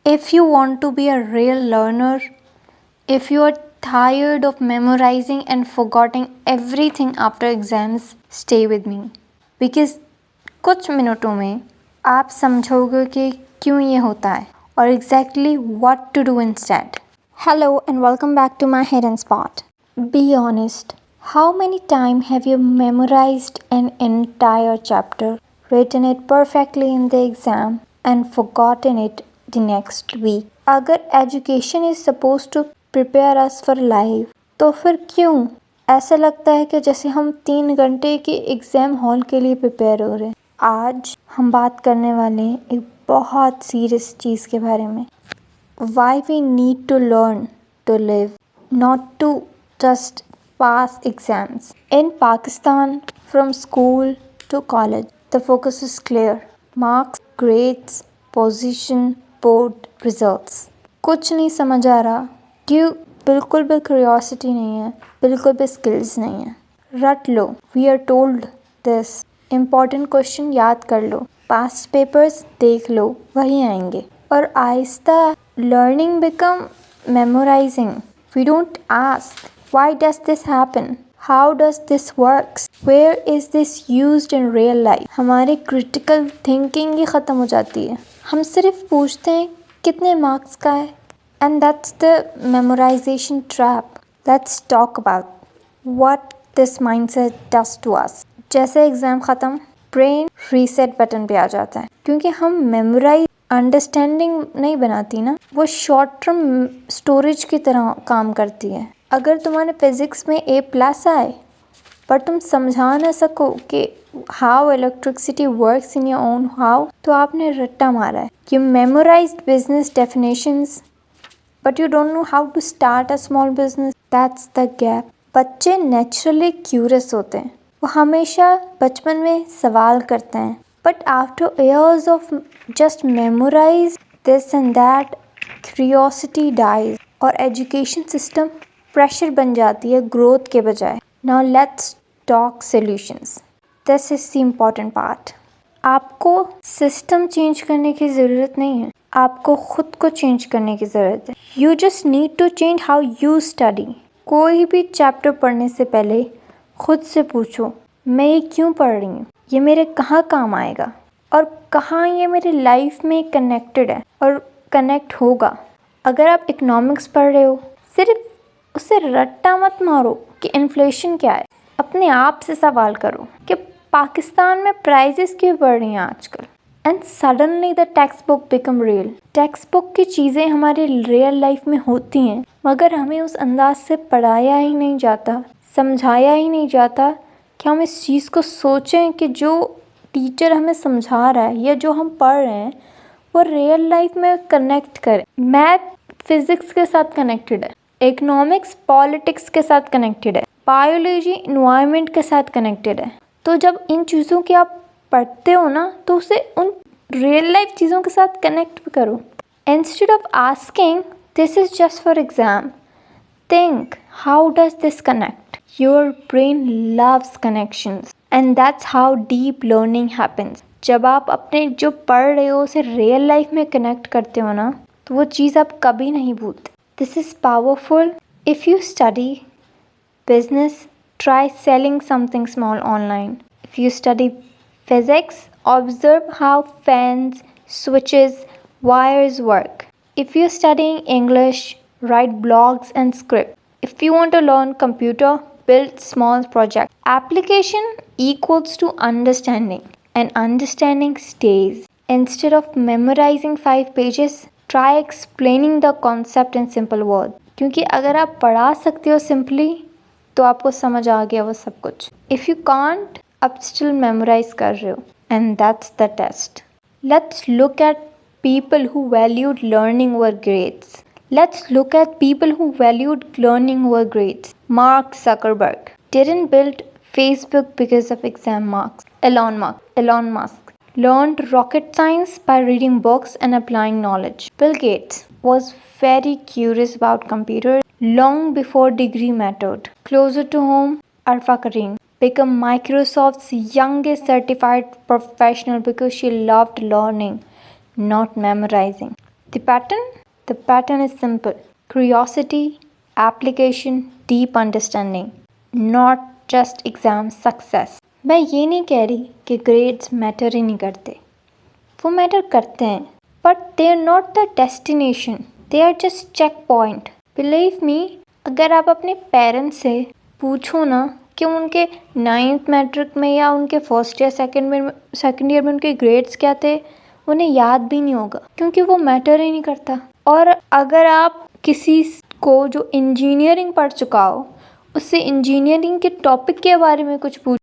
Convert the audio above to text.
If you want to be a real learner, if you are tired of memorizing and forgetting everything after exams, stay with me. Because कुछ मिनटों में आप समझोगे कि क्यों ये होता है और exactly what to do instead. Hello and welcome back to my hidden spot. Be honest. How many times have you memorized an entire chapter, written it perfectly in the exam, and forgotten it the next week? अगर education is supposed to prepare us for life, तो फिर क्यों ऐसा लगता है कि जैसे हम 3 घंटे के एग्ज़ाम हॉल के लिए प्रिपेयर हो रहे हैं? आज हम बात करने वाले हैं एक बहुत सीरियस चीज़ के बारे में. Why we need to learn to live, not to just pass exams. In Pakistan, from school to college, the focus is clear. Marks, grades, position, board, results. कुछ नहीं समझ आ रहा. क्यों? बिल्कुल भी क्यूरियोसिटी नहीं है, बिल्कुल भी स्किल्स नहीं है. रट लो. We are told this. Important question याद कर लो, पास्ट पेपर्स देख लो, वही आएंगे. और आहिस्ता learning become memorising. We don't ask why does this happen, how does this works, where is this used in real life. हमारी क्रिटिकल थिंकिंग ही ख़त्म हो जाती है. हम सिर्फ पूछते हैं कितने मार्क्स का है. And that's the memorization trap. Let's talk about what this mindset does to us. जैसे एग्ज़ाम ख़त्म, ब्रेन रीसेट बटन पे आ जाता है, क्योंकि हम मेमोराइज अंडरस्टैंडिंग नहीं बनाती ना, वो शॉर्ट टर्म स्टोरेज की तरह काम करती है. अगर तुम्हारे फिज़िक्स में A+ आए पर तुम समझा ना सको कि how electricity works in your own how, तो आपने रट्टा मारा है. You memorised business definitions but you don't know how to start a small business. That's the gap. बच्चे नेचुरली क्यूरियस होते हैं. वो हमेशा बचपन में सवाल करते हैं. But after years of just memorize this and that, curiosity dies. और एजुकेशन सिस्टम प्रेशर बन जाती है ग्रोथ के बजाय. Now let's talk solutions. This is the important part. आपको सिस्टम चेंज करने की ज़रूरत नहीं है, आपको खुद को चेंज करने की ज़रूरत है. You just need to change how you study. कोई भी चैप्टर पढ़ने से पहले खुद से पूछो, मैं ये क्यों पढ़ रही हूँ, ये मेरे कहाँ काम आएगा और कहाँ ये मेरे लाइफ में कनेक्टेड है और कनेक्ट होगा. अगर आप इकोनॉमिक्स पढ़ रहे हो, सिर्फ उसे रट्टा मत मारो कि इन्फ्लेशन क्या है. अपने आप से सवाल करो कि पाकिस्तान में प्राइजेस क्यों बढ़ रही हैं आजकल. And suddenly the text book become real. Text book की चीज़ें हमारे रियल लाइफ में होती हैं, मगर हमें उस अंदाज से पढ़ाया ही नहीं जाता, समझाया ही नहीं जाता कि हम इस चीज़ को सोचें कि जो टीचर हमें समझा रहा है या जो हम पढ़ रहे हैं वो रियल लाइफ में कनेक्ट करें. मैथ फिज़िक्स के साथ कनेक्टेड है, इकोनॉमिक्स पॉलिटिक्स के साथ कनेक्टेड है, बायोलॉजी इन्वायरमेंट के साथ कनेक्टेड है. तो जब इन चीज़ों की आप पढ़ते हो ना, तो उसे उन रियल लाइफ चीज़ों के साथ कनेक्ट भी करो. Instead of asking this is just for exam, think how does this connect. Your brain loves connections and that's how deep learning happens. जब आप अपने जो पढ़ रहे हो उसे रियल लाइफ में कनेक्ट करते हो ना, तो वो चीज़ आप कभी नहीं भूलते. This is powerful. If you study business, try selling something small online. If you study physics, observe how fans, switches, wires work. If you're studying English, write blogs and script. If you want to learn computer, build small project. Application equals to understanding, and understanding stays. Instead of memorizing 5 pages, try explaining the concept in simple words. क्योंकि अगर आप पढ़ा सकते हो simply, तो आपको समझ आ गया वो सब कुछ. इफ़ यू कांट, आप स्टिल मेमोराइज कर रहे हो, and that's the test. Let's look at people who valued learning over grades. Let's look at people who valued learning over grades. Mark Zuckerberg didn't build Facebook because of exam marks. Elon Musk learned rocket science by reading books and applying knowledge. Bill Gates was very curious about computers long before degree mattered. Closer to home, Arfa Karim became Microsoft's youngest certified professional because she loved learning, not memorizing. The pattern? The pattern is simple. Curiosity, application, deep understanding. Not just exam success. मैं ये नहीं कह रही कि grades matter ही नहीं करते, वो matter करते हैं, but they are not the destination, they are just check point. Believe me, अगर आप अपने पेरेंट्स से पूछो ना कि उनके 9th मैट्रिक में या उनके फर्स्ट या सेकेंड ईयर में उनके ग्रेड्स क्या थे, उन्हें याद भी नहीं होगा, क्योंकि वो मैटर ही नहीं करता. और अगर आप किसी को जो इंजीनियरिंग पढ़ चुका हो उससे इंजीनियरिंग के टॉपिक के बारे में कुछ पूछ